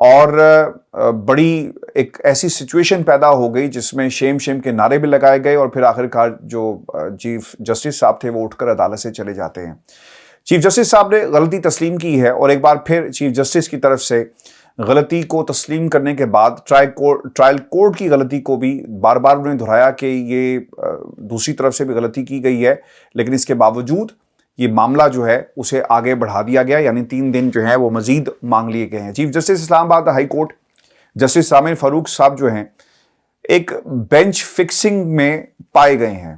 اور بڑی ایک ایسی سچویشن پیدا ہو گئی جس میں شیم شیم کے نعرے بھی لگائے گئے اور پھر آخر کار جو چیف جسٹس صاحب تھے وہ اٹھ کر عدالت سے چلے جاتے ہیں. چیف جسٹس صاحب نے غلطی تسلیم کی ہے اور ایک بار پھر چیف جسٹس کی طرف سے غلطی کو تسلیم کرنے کے بعد ٹرائل کورٹ کی غلطی کو بھی بار بار انہوں نے دہرایا کہ یہ دوسری طرف سے بھی غلطی کی گئی ہے، لیکن اس کے باوجود یہ معاملہ جو ہے اسے آگے بڑھا دیا گیا، یعنی 3 دن جو ہے وہ مزید مانگ لیے گئے ہیں. چیف جسٹس اسلام آباد ہائی کورٹ جسٹس سامر فاروق صاحب جو ہیں ایک بینچ فکسنگ میں پائے گئے ہیں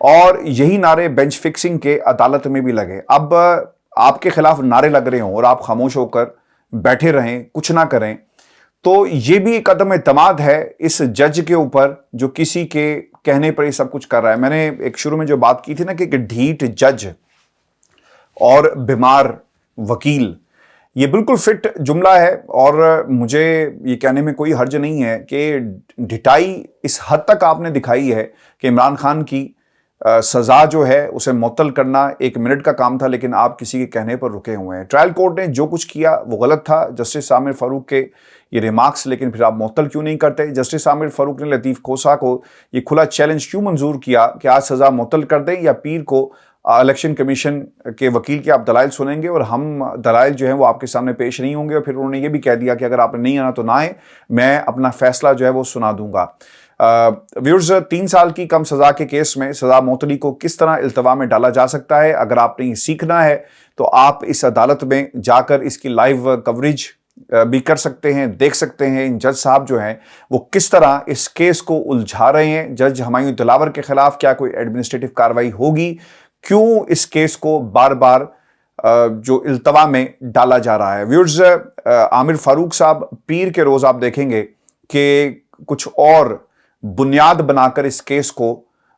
اور یہی نعرے بینچ فکسنگ کے عدالت میں بھی لگے. اب آپ کے خلاف نعرے لگ رہے ہوں اور آپ خاموش ہو کر بیٹھے رہیں، کچھ نہ کریں، تو یہ بھی ایک عدم اعتماد ہے اس جج کے اوپر جو کسی کے کہنے پر یہ سب کچھ کر رہا ہے. میں نے ایک شروع میں جو بات کی تھی نا کہ ڈھیٹ جج اور بیمار وکیل، یہ بالکل فٹ جملہ ہے اور مجھے یہ کہنے میں کوئی حرج نہیں ہے کہ ڈھٹائی اس حد تک آپ نے دکھائی ہے کہ عمران خان کی سزا جو ہے اسے معطل کرنا 1 منٹ کا کام تھا، لیکن آپ کسی کے کہنے پر رکے ہوئے ہیں. ٹرائل کورٹ نے جو کچھ کیا وہ غلط تھا. جسٹس سامر فاروق کے یہ ریمارکس لیکن پھر آپ معطل کیوں نہیں کرتے؟ جسٹس سامر فاروق نے لطیف کھوسہ کو یہ کھلا چیلنج کیوں منظور کیا کہ آج سزا معطل کر دیں یا پیر کو الیکشن کمیشن کے وکیل کے آپ دلائل سنیں گے اور ہم دلائل جو ہیں وہ آپ کے سامنے پیش نہیں ہوں گے. اور پھر انہوں نے یہ بھی کہہ دیا کہ اگر آپ نے نہیں آنا تو نہ آئے، میں اپنا فیصلہ جو ہے وہ سنا دوں گا. ویورز، 3 سال کی کم سزا کے کیس میں سزا معطلی کو کس طرح التوا میں ڈالا جا سکتا ہے، اگر آپ نے یہ سیکھنا ہے تو آپ اس عدالت میں جا کر اس کی لائیو کوریج بھی کر سکتے ہیں، دیکھ سکتے ہیں ان جج صاحب جو ہیں وہ کس طرح اس کیس کو الجھا رہے ہیں. جج ہمایوں دلاور کے خلاف کیا کوئی ایڈمنسٹریٹو کارروائی ہوگی؟ کیوں اس کیس کو بار بار جو التوا میں ڈالا جا رہا ہے؟ ویورز، عامر فاروق صاحب پیر کے روز آپ دیکھیں گے کہ کچھ اور بنیاد بنا کر اس کیس کو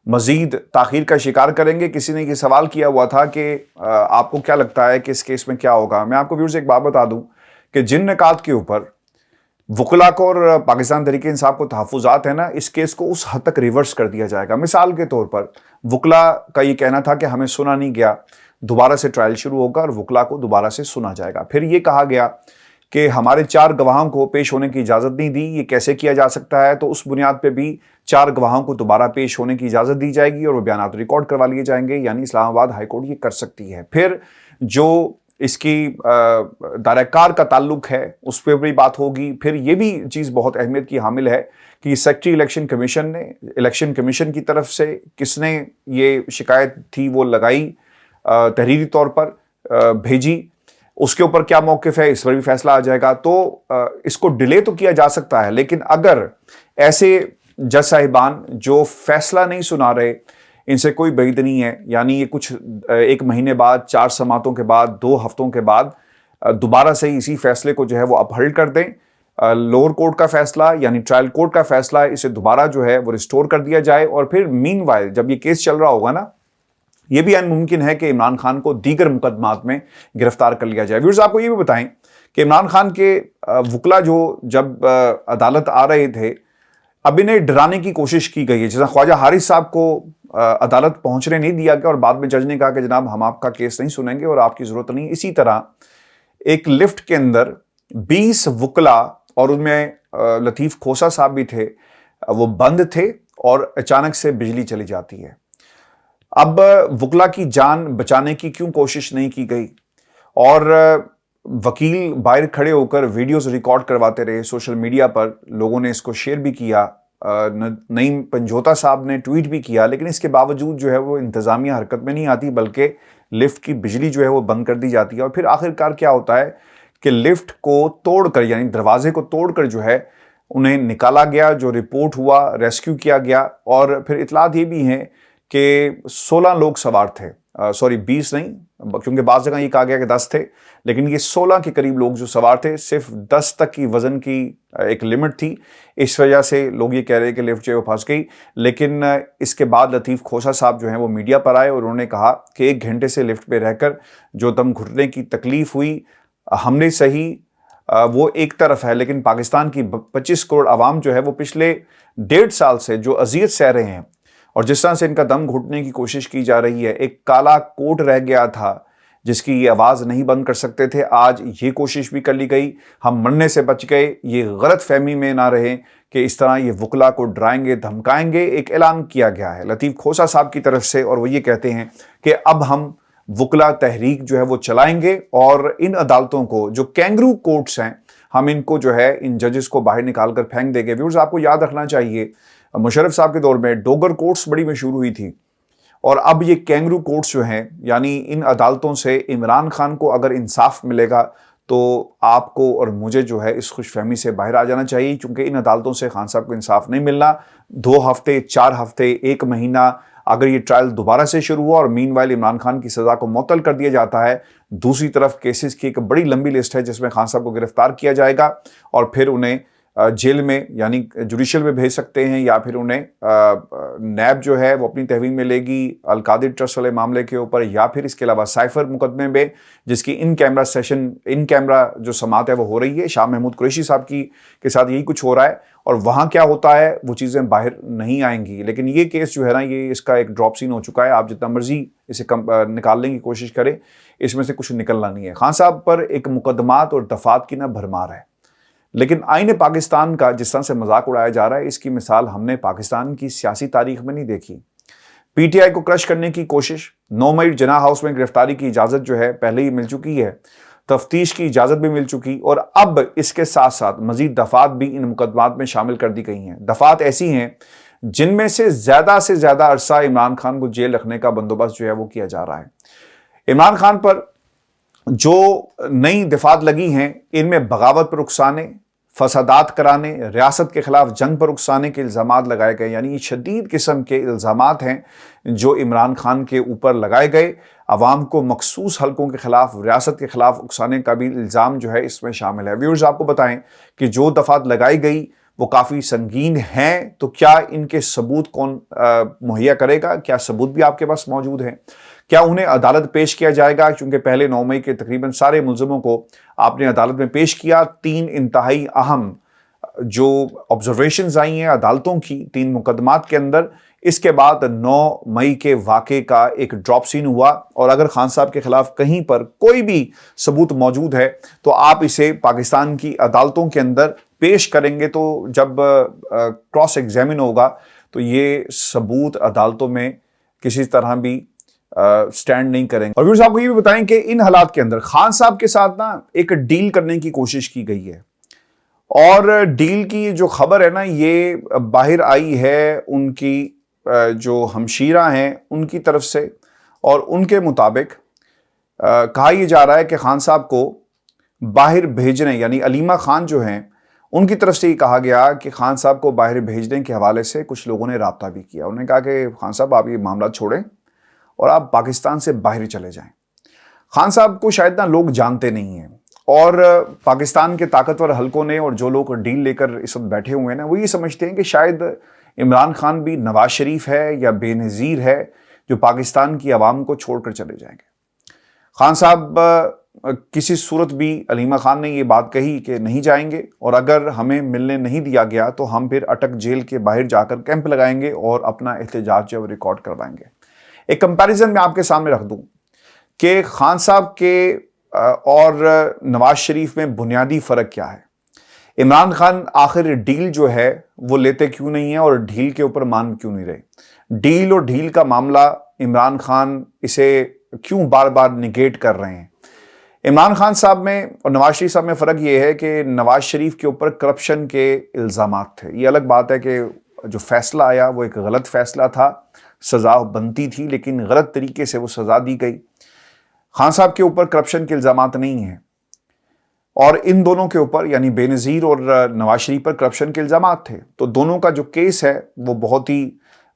مزید تاخیر کا شکار کریں گے. کسی نے یہ سوال کیا ہوا تھا کہ آپ کو کیا لگتا ہے کہ اس کیس میں کیا ہوگا؟ میں آپ کو ویورز ایک بات بتا دوں کہ جن نکات کے اوپر وکلا کو اور پاکستان تحریک انصاف کو تحفظات ہیں نا، اس کیس کو اس حد تک ریورس کر دیا جائے گا. مثال کے طور پر وکلا کا یہ کہنا تھا کہ ہمیں سنا نہیں گیا، دوبارہ سے ٹرائل شروع ہوگا اور وکلا کو دوبارہ سے سنا جائے گا. پھر یہ کہا گیا کہ ہمارے 4 گواہوں کو پیش ہونے کی اجازت نہیں دی، یہ کیسے کیا جا سکتا ہے؟ تو اس بنیاد پہ بھی 4 گواہوں کو دوبارہ پیش ہونے کی اجازت دی جائے گی اور وہ بیانات ریکارڈ کروا لیے جائیں گے، یعنی اسلام آباد ہائی کورٹ یہ کر سکتی ہے. پھر جو اس کی دائرہ کار کا تعلق ہے اس پہ بھی بات ہوگی. پھر یہ بھی چیز بہت اہمیت کی حامل ہے کہ سیکریٹری الیکشن کمیشن کی طرف سے کس نے یہ شکایت تھی وہ لگائی، تحریری طور پر بھیجی، اس کے اوپر کیا موقف ہے، اس پر بھی فیصلہ آ جائے گا. تو اس کو ڈیلے تو کیا جا سکتا ہے، لیکن اگر ایسے جج صاحبان جو فیصلہ نہیں سنا رہے، ان سے کوئی بعید نہیں ہے، یعنی یہ کچھ 1 مہینے بعد، 4 سماعتوں کے بعد، 2 ہفتوں کے بعد دوبارہ سے اسی فیصلے کو جو ہے وہ اپہلڈ کر دیں، لوور کورٹ کا فیصلہ یعنی ٹرائل کورٹ کا فیصلہ اسے دوبارہ جو ہے وہ ریسٹور کر دیا جائے. اور پھر مین وائل جب یہ کیس چل رہا ہوگا نا، یہ بھی عین ممکن ہے کہ عمران خان کو دیگر مقدمات میں گرفتار کر لیا جائے. ویورز، آپ کو یہ بھی بتائیں کہ عمران خان کے وکلا جو جب عدالت آ رہے تھے، اب انہیں ڈرانے کی کوشش کی گئی ہے. جیسا خواجہ حارث صاحب کو عدالت پہنچنے نہیں دیا گیا اور بعد میں جج نے کہا کہ جناب ہم آپ کا کیس نہیں سنیں گے اور آپ کی ضرورت نہیں. اسی طرح ایک لفٹ کے اندر 20 وکلا اور ان میں لطیف کھوسہ صاحب بھی تھے، وہ بند تھے اور اچانک سے بجلی چلی جاتی ہے. اب وکلا کی جان بچانے کی کیوں کوشش نہیں کی گئی؟ اور وکیل باہر کھڑے ہو کر ویڈیوز ریکارڈ کرواتے رہے سوشل میڈیا پر، لوگوں نے اس کو شیئر بھی کیا، نعیم پنجوتا صاحب نے ٹویٹ بھی کیا، لیکن اس کے باوجود جو ہے وہ انتظامیہ حرکت میں نہیں آتی، بلکہ لفٹ کی بجلی جو ہے وہ بند کر دی جاتی ہے. اور پھر آخر کار کیا ہوتا ہے کہ لفٹ کو توڑ کر، یعنی دروازے کو توڑ کر جو ہے انہیں نکالا گیا، جو رپورٹ ہوا ریسکیو کیا گیا. اور پھر اطلاعات یہ بھی ہیں کہ 16 لوگ سوار تھے، 20 نہیں، کیونکہ بعض جگہ یہ کہا گیا کہ 10 تھے، لیکن یہ 16 کے قریب لوگ جو سوار تھے. صرف 10 تک کی وزن کی ایک لمٹ تھی، اس وجہ سے لوگ یہ کہہ رہے ہیں کہ لفٹ جو ہے وہ پھنس گئی. لیکن اس کے بعد لطیف کھوسہ صاحب جو ہیں وہ میڈیا پر آئے اور انہوں نے کہا کہ 1 گھنٹے سے لفٹ پہ رہ کر جو دم گھٹنے کی تکلیف ہوئی، ہم نے صحیح وہ ایک طرف ہے، لیکن پاکستان کی 25 کروڑ عوام جو ہے وہ پچھلے 1.5 سال سے جو اذیت سہ رہے ہیں اور جس طرح سے ان کا دم گھٹنے کی کوشش کی جا رہی ہے. ایک کالا کوٹ رہ گیا تھا جس کی یہ آواز نہیں بند کر سکتے تھے، آج یہ کوشش بھی کر لی گئی، ہم مرنے سے بچ گئے۔ یہ غلط فہمی میں نہ رہیں کہ اس طرح یہ وکلا کو ڈرائیں گے، دھمکائیں گے۔ ایک اعلان کیا گیا ہے لطیف کھوسہ صاحب کی طرف سے، اور وہ یہ کہتے ہیں کہ اب ہم وکلا تحریک جو ہے وہ چلائیں گے، اور ان عدالتوں کو جو کینگرو کورٹس ہیں، ہم ان کو جو ہے ان ججز کو باہر نکال کر پھینک دیں گے۔ ویورز، آپ کو یاد رکھنا چاہیے مشرف صاحب کے دور میں ڈوگر کورٹس بڑی مشہور ہوئی تھی، اور اب یہ کینگرو کورٹس جو ہیں، یعنی ان عدالتوں سے عمران خان کو اگر انصاف ملے گا تو آپ کو اور مجھے جو ہے اس خوش فہمی سے باہر آ جانا چاہیے، کیونکہ ان عدالتوں سے خان صاحب کو انصاف نہیں ملنا۔ 2 ہفتے، 4 ہفتے، 1 مہینہ اگر یہ ٹرائل دوبارہ سے شروع ہوا اور مین وائل عمران خان کی سزا کو معطل کر دیا جاتا ہے، دوسری طرف کیسز کی ایک بڑی لمبی لسٹ ہے جس میں خان صاحب کو گرفتار کیا جائے گا، اور پھر انہیں جیل میں یعنی جوڈیشل میں بھیج سکتے ہیں، یا پھر انہیں نیب جو ہے وہ اپنی تحویل میں لے گی القادر ٹرسٹ والے معاملے کے اوپر، یا پھر اس کے علاوہ سائفر مقدمے میں جس کی ان کیمرہ جو سماعت ہے وہ ہو رہی ہے۔ شاہ محمود قریشی صاحب کے ساتھ یہی کچھ ہو رہا ہے، اور وہاں کیا ہوتا ہے وہ چیزیں باہر نہیں آئیں گی۔ لیکن یہ کیس جو ہے نا، یہ اس کا ایک ڈراپ سین ہو چکا ہے، آپ جتنا مرضی اسے نکالنے کی کوشش کریں، اس میں سے کچھ نکلنا نہیں ہے۔ خان صاحب پر ایک مقدمات اور دفعات کی نہ بھرمار ہے، لیکن آئین پاکستان کا جس طرح سے مذاق اڑایا جا رہا ہے، اس کی مثال ہم نے پاکستان کی سیاسی تاریخ میں نہیں دیکھی۔ پی ٹی آئی کو کرش کرنے کی کوشش، 9 مئی جناح ہاؤس میں گرفتاری کی اجازت جو ہے پہلے ہی مل چکی ہے، تفتیش کی اجازت بھی مل چکی، اور اب اس کے ساتھ ساتھ مزید دفعات بھی ان مقدمات میں شامل کر دی گئی ہیں۔ دفعات ایسی ہیں جن میں سے زیادہ عرصہ عمران خان کو جیل رکھنے کا بندوبست جو ہے وہ کیا جا رہا ہے۔ عمران خان پر جو نئی دفعات لگی ہیں، ان میں بغاوت پر اکسانے، فسادات کرانے، ریاست کے خلاف جنگ پر اکسانے کے الزامات لگائے گئے، یعنی یہ شدید قسم کے الزامات ہیں جو عمران خان کے اوپر لگائے گئے۔ عوام کو مخصوص حلقوں کے خلاف، ریاست کے خلاف اکسانے کا بھی الزام جو ہے اس میں شامل ہے۔ ویورز، آپ کو بتائیں کہ جو دفعات لگائی گئی وہ کافی سنگین ہیں، تو کیا ان کے ثبوت کون مہیا کرے گا؟ کیا ثبوت بھی آپ کے پاس موجود ہیں؟ کیا انہیں عدالت پیش کیا جائے گا؟ کیونکہ پہلے 9 مئی کے تقریباً سارے ملزموں کو آپ نے عدالت میں پیش کیا۔ 3 انتہائی اہم جو آبزرویشنز آئی ہیں عدالتوں کی 3 مقدمات کے اندر، اس کے بعد 9 مئی کے واقعے کا ایک ڈراپ سین ہوا، اور اگر خان صاحب کے خلاف کہیں پر کوئی بھی ثبوت موجود ہے تو آپ اسے پاکستان کی عدالتوں کے اندر پیش کریں گے، تو جب کراس ایگزامن ہوگا تو یہ ثبوت عدالتوں میں کسی طرح بھی سٹینڈ نہیں کریں گے۔ اور ویورز، آپ کو یہ بھی بتائیں کہ ان حالات کے اندر خان صاحب کے ساتھ نا ایک ڈیل کرنے کی کوشش کی گئی ہے، اور ڈیل کی جو خبر ہے نا یہ باہر آئی ہے ان کی جو ہمشیرہ ہیں ان کی طرف سے، اور ان کے مطابق کہا یہ جا رہا ہے کہ خان صاحب کو باہر بھیجنے، یعنی علیمہ خان جو ہیں ان کی طرف سے یہ کہا گیا کہ خان صاحب کو باہر بھیجنے کے حوالے سے کچھ لوگوں نے رابطہ بھی کیا۔ انہوں نے کہا کہ خان صاحب آپ یہ معاملات چھوڑیں اور آپ پاکستان سے باہر چلے جائیں۔ خان صاحب کو شاید نا لوگ جانتے نہیں ہیں، اور پاکستان کے طاقتور حلقوں نے اور جو لوگ ڈیل لے کر اس وقت بیٹھے ہوئے ہیں نا، وہ یہ سمجھتے ہیں کہ شاید عمران خان بھی نواز شریف ہے یا بے نظیر ہے جو پاکستان کی عوام کو چھوڑ کر چلے جائیں گے۔ خان صاحب کسی صورت بھی، علیمہ خان نے یہ بات کہی کہ نہیں جائیں گے، اور اگر ہمیں ملنے نہیں دیا گیا تو ہم پھر اٹک جیل کے باہر جا کر کیمپ لگائیں گے اور اپنا احتجاج جو ریکارڈ کروائیں گے۔ ایک کمپیریزن میں آپ کے سامنے رکھ دوں کہ خان صاحب کے اور نواز شریف میں بنیادی فرق کیا ہے۔ عمران خان آخر ڈیل جو ہے وہ لیتے کیوں نہیں ہیں، اور ڈیل کے اوپر مان کیوں نہیں رہے؟ ڈیل اور ڈیل کا معاملہ عمران خان اسے کیوں بار بار نگیٹ کر رہے ہیں؟ عمران خان صاحب میں اور نواز شریف صاحب میں فرق یہ ہے کہ نواز شریف کے اوپر کرپشن کے الزامات تھے۔ یہ الگ بات ہے کہ جو فیصلہ آیا وہ ایک غلط فیصلہ تھا، سزا بنتی تھی لیکن غلط طریقے سے وہ سزا دی گئی۔ خان صاحب کے اوپر کرپشن کے الزامات نہیں ہیں، اور ان دونوں کے اوپر یعنی بے نظیر اور نواز شریف پر کرپشن کے الزامات تھے۔ تو دونوں کا جو کیس ہے وہ بہت ہی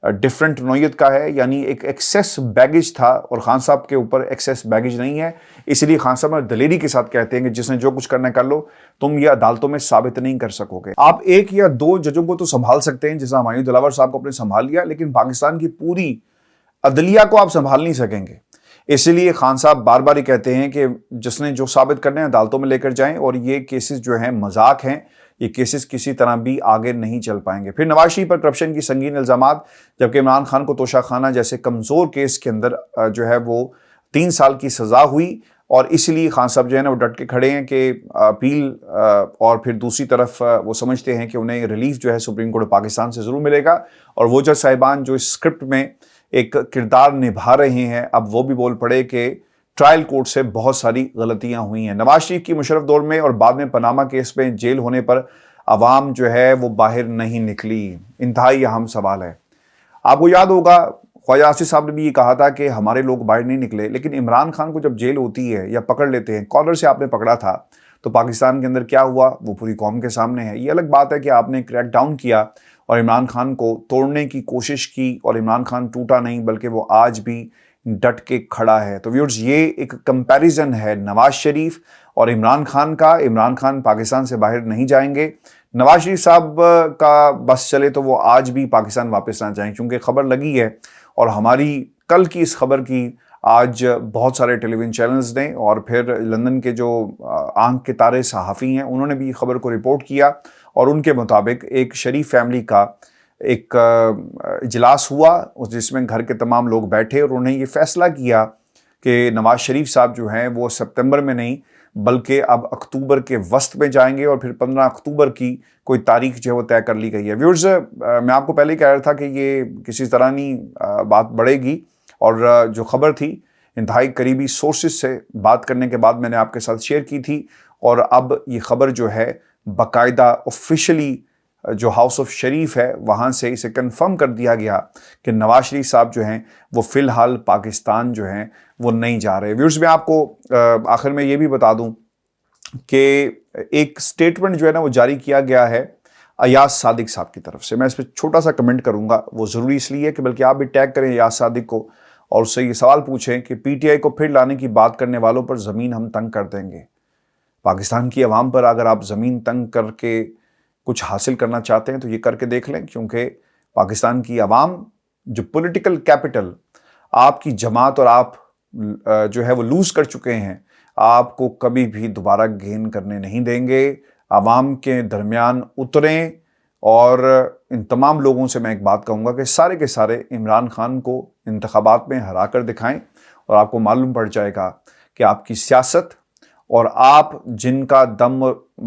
ڈیفرنٹ نوعیت کا ہے، یعنی ایک ایکسیس بیگیج تھا، اور خان صاحب کے اوپر ایکسیس بیگیج نہیں ہے۔ اس لیے خان صاحب دلیری کے ساتھ کہتے ہیں کہ جس نے جو کچھ کرنا کر لو، تم یہ عدالتوں میں ثابت نہیں کر سکو گے۔ آپ 1 یا 2 ججوں کو تو سنبھال سکتے ہیں، جیسا ہمایوں دلاور صاحب کو آپ نے سنبھال لیا، لیکن پاکستان کی پوری عدلیہ کو آپ سنبھال نہیں سکیں گے۔ اسی لیے خان صاحب بار بار ہی کہتے ہیں کہ جس نے جو ثابت کرنا ہے عدالتوں میں لے کر جائیں، اور یہ کیسز جو ہیں مذاق ہیں، یہ کیسز کسی طرح بھی آگے نہیں چل پائیں گے۔ پھر نواز شریف پر کرپشن کی سنگین الزامات، جبکہ عمران خان کو توشہ خانہ جیسے کمزور کیس کے اندر جو ہے وہ 3 سال کی سزا ہوئی اور اسی لیے خان صاحب جو ہے نا وہ ڈٹ کے کھڑے ہیں کہ اپیل اور پھر دوسری طرف وہ سمجھتے ہیں کہ انہیں ریلیف جو ہے سپریم کورٹ پاکستان سے ضرور ملے گا، اور وہ جج صاحبان جو اس اسکرپٹ میں ایک کردار نبھا رہے ہیں اب وہ بھی بول پڑے کہ ٹرائل کورٹ سے بہت ساری غلطیاں ہوئی ہیں۔ نواز شریف کی مشرف دور میں اور بعد میں پاناما کیس میں جیل ہونے پر عوام جو ہے وہ باہر نہیں نکلی، انتہائی اہم سوال ہے۔ آپ کو یاد ہوگا خواجہ آصف صاحب نے بھی یہ کہا تھا کہ ہمارے لوگ باہر نہیں نکلے، لیکن عمران خان کو جب جیل ہوتی ہے یا پکڑ لیتے ہیں، کالر سے آپ نے پکڑا تھا تو پاکستان کے اندر کیا ہوا وہ پوری قوم کے سامنے ہے۔ یہ الگ بات ہے کہ آپ نے کریک ڈاؤن کیا اور عمران خان کو توڑنے کی کوشش کی اور عمران خان ٹوٹا نہیں بلکہ وہ آج بھی ڈٹ کے کھڑا ہے۔ تو ویورز یہ ایک کمپیریزن ہے نواز شریف اور عمران خان کا۔ عمران خان پاکستان سے باہر نہیں جائیں گے، نواز شریف صاحب کا بس چلے تو وہ آج بھی پاکستان واپس نہ جائیں، کیونکہ خبر لگی ہے اور ہماری کل کی اس خبر کی آج بہت سارے ٹیلی ویژن چینلز نے اور پھر لندن کے جو آنکھ کے تارے صحافی ہیں انہوں نے بھی خبر کو رپورٹ کیا، اور ان کے مطابق ایک شریف فیملی کا ایک اجلاس ہوا جس میں گھر کے تمام لوگ بیٹھے اور انہوں نے یہ فیصلہ کیا کہ نواز شریف صاحب جو ہیں وہ سپتمبر میں نہیں بلکہ اب اکتوبر کے وسط میں جائیں گے، اور پھر 15 اکتوبر کی کوئی تاریخ جو ہے وہ طے کر لی گئی ہے۔ ویورز میں آپ کو پہلے ہی کہہ رہا تھا کہ یہ کسی طرح نہیں بات بڑھے گی، اور جو خبر تھی انتہائی قریبی سورسز سے بات کرنے کے بعد میں نے آپ کے ساتھ شیئر کی تھی، اور اب یہ خبر جو ہے باقاعدہ آفیشلی جو ہاؤس آف شریف ہے وہاں سے اسے کنفرم کر دیا گیا کہ نواز شریف صاحب جو ہیں وہ فی الحال پاکستان جو ہیں وہ نہیں جا رہے۔ ویورز میں آپ کو آخر میں یہ بھی بتا دوں کہ ایک سٹیٹمنٹ جو ہے نا وہ جاری کیا گیا ہے ایاز صادق صاحب کی طرف سے۔ میں اس پہ چھوٹا سا کمنٹ کروں گا، وہ ضروری اس لیے کہ بلکہ آپ بھی ٹیگ کریں ایاز صادق کو اور اس سے یہ سوال پوچھیں کہ پی ٹی آئی کو پھر لانے کی بات کرنے والوں پر زمین ہم تنگ کر دیں گے۔ پاکستان کی عوام پر اگر آپ زمین تنگ کر کے کچھ حاصل کرنا چاہتے ہیں تو یہ کر کے دیکھ لیں، کیونکہ پاکستان کی عوام جو پولیٹیکل کیپٹل آپ کی جماعت اور آپ جو ہے وہ لوز کر چکے ہیں، آپ کو کبھی بھی دوبارہ گین کرنے نہیں دیں گے۔ عوام کے درمیان اتریں، اور ان تمام لوگوں سے میں ایک بات کہوں گا کہ سارے کے سارے عمران خان کو انتخابات میں ہرا کر دکھائیں، اور آپ کو معلوم پڑ جائے گا کہ آپ کی سیاست اور آپ جن کا دم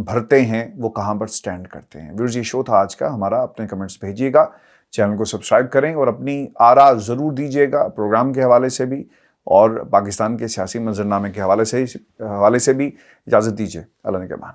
بھرتے ہیں وہ کہاں پر سٹینڈ کرتے ہیں۔ ویورز یہ شو تھا آج کا ہمارا، اپنے کمنٹس بھیجیے گا، چینل کو سبسکرائب کریں اور اپنی آراء ضرور دیجیے گا پروگرام کے حوالے سے بھی اور پاکستان کے سیاسی منظرنامے کے حوالے سے بھی۔ اجازت دیجیے، اللہ نگہبان۔